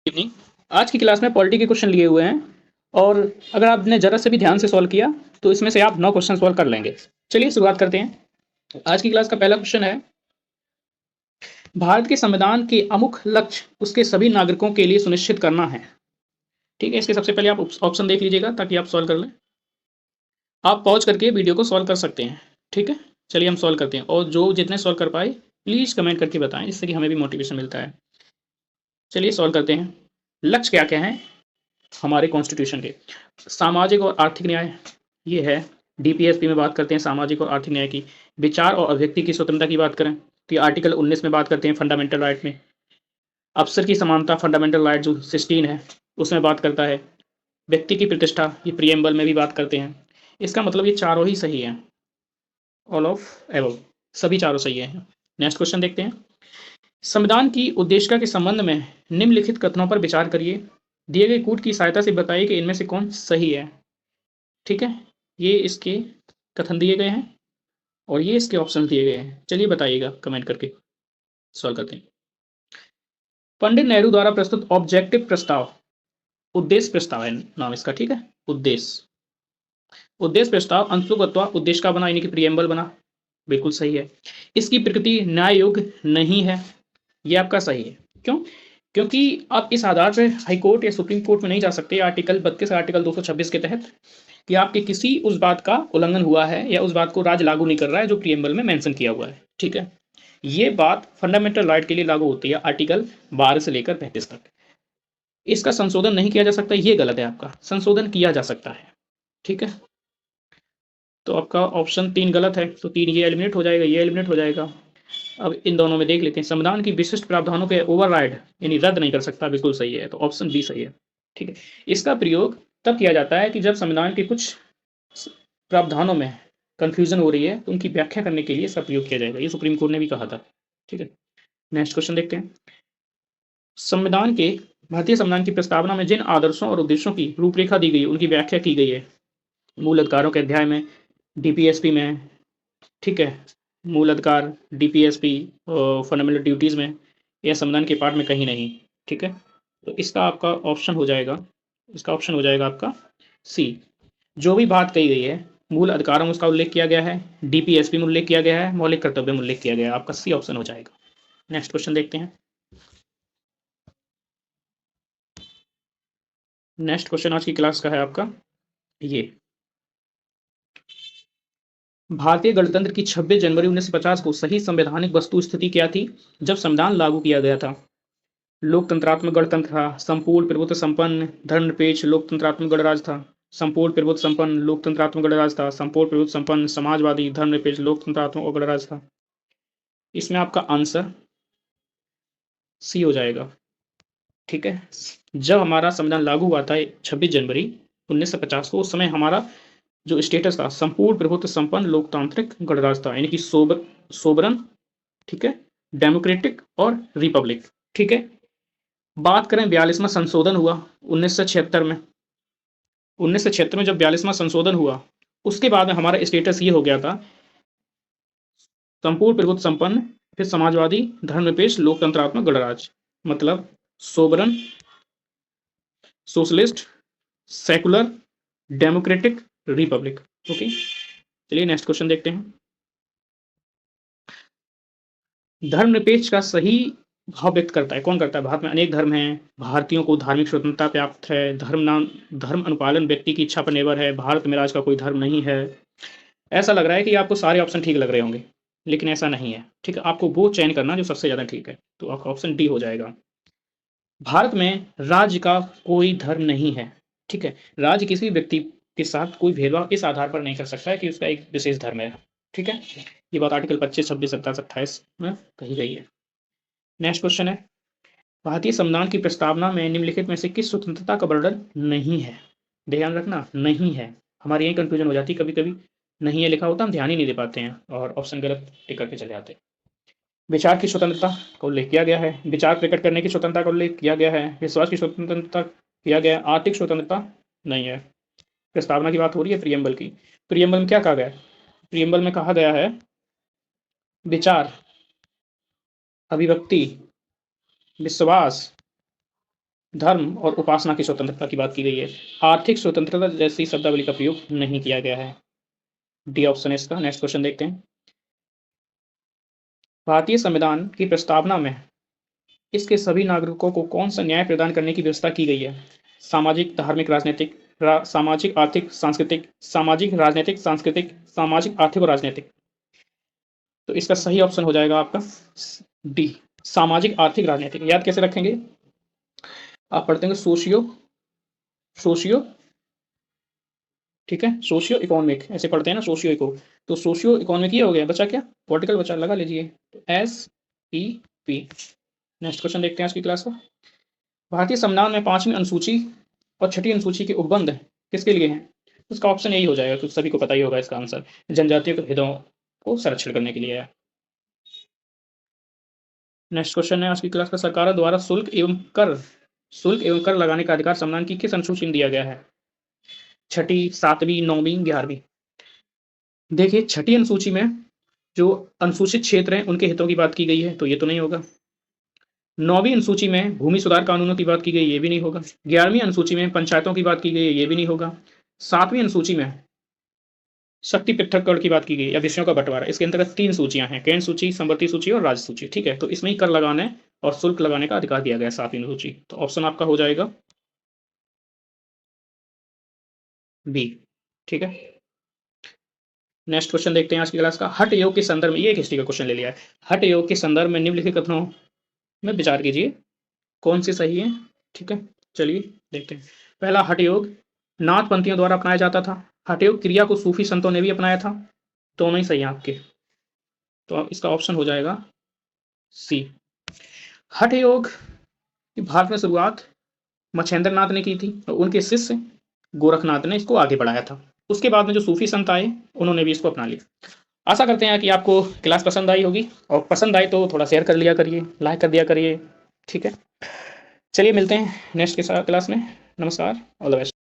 Evening. आज की class में पॉलिटी के क्वेश्चन लिए हुए हैं और अगर आपने जरा से भी ध्यान से सॉल्व किया तो इसमें से आप 9 क्वेश्चन सॉल्व कर लेंगे। चलिए शुरुआत करते हैं। आज की क्लास का पहला क्वेश्चन है, भारत के संविधान के अमुख लक्ष्य उसके सभी नागरिकों के लिए सुनिश्चित करना है। ठीक है, इसके सबसे पहले आप ऑप्शन देख लीजिएगा ताकि आप सॉल्व कर लें। आप पॉज करके वीडियो को सॉल्व कर सकते हैं। ठीक है, चलिए हम सॉल्व करते हैं और जो जितने सॉल्व कर पाए प्लीज कमेंट करके बताएं, जिससे कि हमें भी मोटिवेशन मिलता है। चलिए सॉल्व करते हैं। लक्ष्य क्या क्या है हमारे कॉन्स्टिट्यूशन के? सामाजिक और आर्थिक न्याय, ये है। डीपीएसपी में बात करते हैं सामाजिक और आर्थिक न्याय की। विचार और अभिव्यक्ति की स्वतंत्रता की बात करें तो ये आर्टिकल 19 में बात करते हैं फंडामेंटल राइट में। अवसर की समानता फंडामेंटल राइट जो 16 है उसमें बात करता है। व्यक्ति की प्रतिष्ठा ये प्रियम्बल में भी बात करते हैं। इसका मतलब ये चारों ही सही है, ऑल ऑफ एबव, सभी चारों सही है। नेक्स्ट क्वेश्चन देखते हैं। संविधान की उद्देशिका के संबंध में निम्नलिखित कथनों पर विचार करिए। दिए गए कूट की सहायता से बताइए कि इनमें से कौन सही है। ठीक है, ये इसके कथन दिए गए हैं और ये इसके ऑप्शन दिए गए हैं। चलिए बताइएगा कमेंट करके। सॉल्व करते हैं। पंडित नेहरू द्वारा प्रस्तुत ऑब्जेक्टिव प्रस्ताव, उद्देश्य प्रस्ताव है नाम इसका। ठीक है, उद्देश्य प्रस्ताव अंशुक अथवा उद्देश्य का बना, यानी कि प्रियम्बल बना, बिल्कुल सही है। इसकी प्रकृति न्याय योग्य नहीं है, ये आपका सही है। क्यों? क्योंकि आप इस आधार पर हाई कोर्ट या सुप्रीम कोर्ट में नहीं जा सकते आर्टिकल 32 आर्टिकल 226 के तहत कि आपके किसी उस बात का उल्लंघन हुआ है या उस बात को राज्य लागू नहीं कर रहा है जो प्रियम्बल में मेंशन किया हुआ है। ठीक है, ये बात फंडामेंटल राइट के लिए लागू होती है आर्टिकल 12 से लेकर 35 तक। इसका संशोधन नहीं किया जा सकता, ये गलत है आपका, संशोधन किया जा सकता है। ठीक है, तो आपका ऑप्शन 3 गलत है, तो 3 ये एलिमिनेट हो जाएगा, ये एलिमिनेट हो जाएगा। अब इन दोनों में देख लेते हैं। संविधान की विशिष्ट प्रावधानों के ओवरराइड यानी रद्द नहीं कर सकता, बिल्कुल सही है, तो ऑप्शन बी सही है। ठीक है, इसका प्रयोग तब किया जाता है कि जब संविधान के कुछ प्रावधानों में कंफ्यूजन हो रही है तो उनकी व्याख्या करने के लिए इसका प्रयोग किया जाएगा, ये सुप्रीम कोर्ट ने भी कहा था। ठीक है, नेक्स्ट क्वेश्चन देखते हैं। संविधान के भारतीय संविधान की प्रस्तावना में जिन आदर्शों और उद्देश्यों की रूपरेखा दी गई है उनकी व्याख्या की गई है। मूल अधिकारों के अध्याय में, डीपीएसपी में। ठीक है, मूल अधिकार, डीपीएसपी और फंडामेंटल ड्यूटीज में, या संविधान के पार्ट में कहीं नहीं। ठीक है, तो इसका आपका ऑप्शन हो जाएगा, इसका ऑप्शन हो जाएगा आपका सी। जो भी बात कही गई है मूल अधिकारों में उसका उल्लेख किया गया है, डीपीएसपी में उल्लेख किया गया है, मौलिक कर्तव्य में उल्लेख किया गया है, आपका सी ऑप्शन हो जाएगा। नेक्स्ट क्वेश्चन देखते हैं। नेक्स्ट क्वेश्चन आज की क्लास का है आपका ये, भारतीय गणतंत्र की 26 जनवरी 1950 को सही संवैधानिक वस्तु स्थिति क्या थी जब संविधान लागू किया गया था? लोकतंत्रात्मक गणतंत्र था, संपूर्ण प्रभुत्व संपन्न धर्मनिरपेक्ष लोकतंत्रात्मक गणराज्य था, संपूर्ण प्रभुत्व संपन्न लोकतंत्रात्मक गणराज्य था, संपूर्ण प्रभुत्व संपन्न समाजवादी धर्मनिरपेक्ष लोकतंत्रात्मक गणराज्य था। इसमें आपका आंसर सी हो जाएगा। ठीक है, जब हमारा संविधान लागू हुआ था 26 जनवरी 1950 को, उस समय हमारा जो स्टेटस था संपूर्ण प्रभुत्व संपन्न लोकतांत्रिक गणराज्य था, यानी कि सोबरन, ठीक है, डेमोक्रेटिक और रिपब्लिक। ठीक है, बात करें 42वां संशोधन हुआ 1976 में। 1976 में जब 42वां संशोधन हुआ उसके बाद में हमारा स्टेटस ये हो गया था संपूर्ण प्रभुत्व संपन्न, फिर समाजवादी धर्मनिरपेक्ष लोकतंत्रात्मक गणराज्य, मतलब sovereign, socialist, secular, democratic, republic. Okay, चलिए नेक्स्ट क्वेश्चन देखते हैं। धर्मनिरपेक्ष का सही भाव व्यक्त करता है, कौन करता है? भारत में अनेक धर्म हैं, भारतीयों को धार्मिक स्वतंत्रता प्राप्त है, धर्म अनुपालन व्यक्ति की इच्छा पर निर्भर है, भारत में राज का कोई धर्म नहीं है। ऐसा लग रहा है कि आपको सारे ऑप्शन ठीक लग रहे होंगे, लेकिन ऐसा नहीं है। ठीक है, आपको वो चयन करना जो सबसे ज्यादा ठीक है, तो आपका ऑप्शन डी हो जाएगा। भारत में राज्य का कोई धर्म नहीं है। ठीक है, राज्य किसी व्यक्ति के साथ कोई भेदभाव इस आधार पर नहीं कर सकता है कि उसका एक विशेष धर्म है। ठीक है, ये बात आर्टिकल 25, 26, 27, 28 में कही गई है। नेक्स्ट क्वेश्चन है, भारतीय संविधान की प्रस्तावना में निम्नलिखित में से किस स्वतंत्रता का वर्णन नहीं है? ध्यान रखना, नहीं है। हमारी यही कंफ्यूजन हो जाती है कभी कभी, नहीं है लिखा होता हम ध्यान ही नहीं दे पाते हैं और ऑप्शन गलत टिक करके चले जाते हैं। विचार की स्वतंत्रता का उल्लेख किया गया है, विचार प्रकट करने की स्वतंत्रता का उल्लेख किया गया है, विश्वास की स्वतंत्रता किया गया है, आर्थिक स्वतंत्रता नहीं है। प्रस्तावना की बात हो रही है प्रियम्बल की। प्रियम्बल में क्या कहा गया है? प्रियम्बल में कहा गया है विचार, अभिव्यक्ति, विश्वास, धर्म और उपासना की स्वतंत्रता की बात की गई है। आर्थिक स्वतंत्रता जैसी शब्दावली का प्रयोग नहीं किया गया है। डी ऑप्शन है इसका। नेक्स्ट क्वेश्चन देखते हैं। भारतीय संविधान की प्रस्तावना में इसके सभी नागरिकों को कौन सा न्याय प्रदान करने की व्यवस्था की गई है? सामाजिक, धार्मिक, राजनीतिक, सामाजिक, आर्थिक, सांस्कृतिक, सामाजिक, राजनीतिक, सांस्कृतिक, सामाजिक, आर्थिक और राजनीतिक। तो इसका सही ऑप्शन हो जाएगा आपका डी, सामाजिक, आर्थिक, राजनीतिक। याद कैसे रखेंगे? आप पढ़ते हैं सोशियो सोशियो ठीक है, सोशियो इकोनॉमिक ऐसे पढ़ते हैं ना, सोशियो इको। तो सोशियो इकोनॉमिक ये हो गया, बचा क्या? पॉलिटिकल बचा, लगा लीजिए। तो SEP। नेक्स्ट क्वेश्चन देखते हैं आज की क्लास का। भारतीय संविधान में 5वीं अनुसूची और 6ठी अनुसूची के उपबंध किसके लिए हैं? उसका ऑप्शन यही हो जाएगा, क्योंकि सभी को पता ही होगा इसका आंसर। जनजातीय हितों को संरक्षण करने के लिए है। नेक्स्ट क्वेश्चन है आज की क्लास का। सरकार द्वारा शुल्क एवं कर लगाने का अधिकार संविधान की किस अनुसूची में दिया गया है? 6ठी, 7वीं, 9वीं, 11वीं। देखिए 6ठी अनुसूची में जो अनुसूचित क्षेत्र हैं उनके हितों की बात की गई है, तो ये तो नहीं होगा। 9वीं अनुसूची में भूमि सुधार कानूनों की बात की गई, ये भी नहीं होगा। 11वीं अनुसूची में पंचायतों की बात की गई है, ये भी नहीं होगा। 7वीं अनुसूची में शक्ति पृथक्करण की बात की गई या विषयों का बंटवारा। इसके अंतर्गत 3 सूचियां हैं, केंद्र सूची, समवर्ती सूची और राज्य सूची। ठीक है, तो इसमें ही कर लगाने और शुल्क लगाने का अधिकार दिया गया है 7वीं अनुसूची। तो ऑप्शन आपका हो जाएगा बी। ठीक है, नेक्स्ट क्वेश्चन देखते हैं आज की क्लास का। हठ योग के संदर्भ में, ये एक हिस्ट्री का क्वेश्चन ले लिया है। हठ योग के संदर्भ में निम्नलिखित कथनों में विचार कीजिए, कौन सी सही है? ठीक है, चलिए देखते हैं। पहला, हठ योग नाथ पंथियों द्वारा अपनाया जाता था। हठ योग क्रिया को सूफी संतों ने भी अपनाया था। दोनों ही सही है आपके, तो इसका ऑप्शन हो जाएगा सी। हठ योग की भारत में शुरुआत मच्छेंद्र नाथ ने की थी और उनके शिष्य गोरखनाथ ने इसको आगे बढ़ाया था। उसके बाद में जो सूफी संत आए उन्होंने भी इसको अपना लिया। आशा करते हैं कि आपको क्लास पसंद आई होगी, और पसंद आई तो थोड़ा शेयर कर लिया करिए, लाइक कर दिया करिए। ठीक है, चलिए मिलते हैं नेक्स्ट के साथ क्लास में। नमस्कार, ऑल द बेस्ट।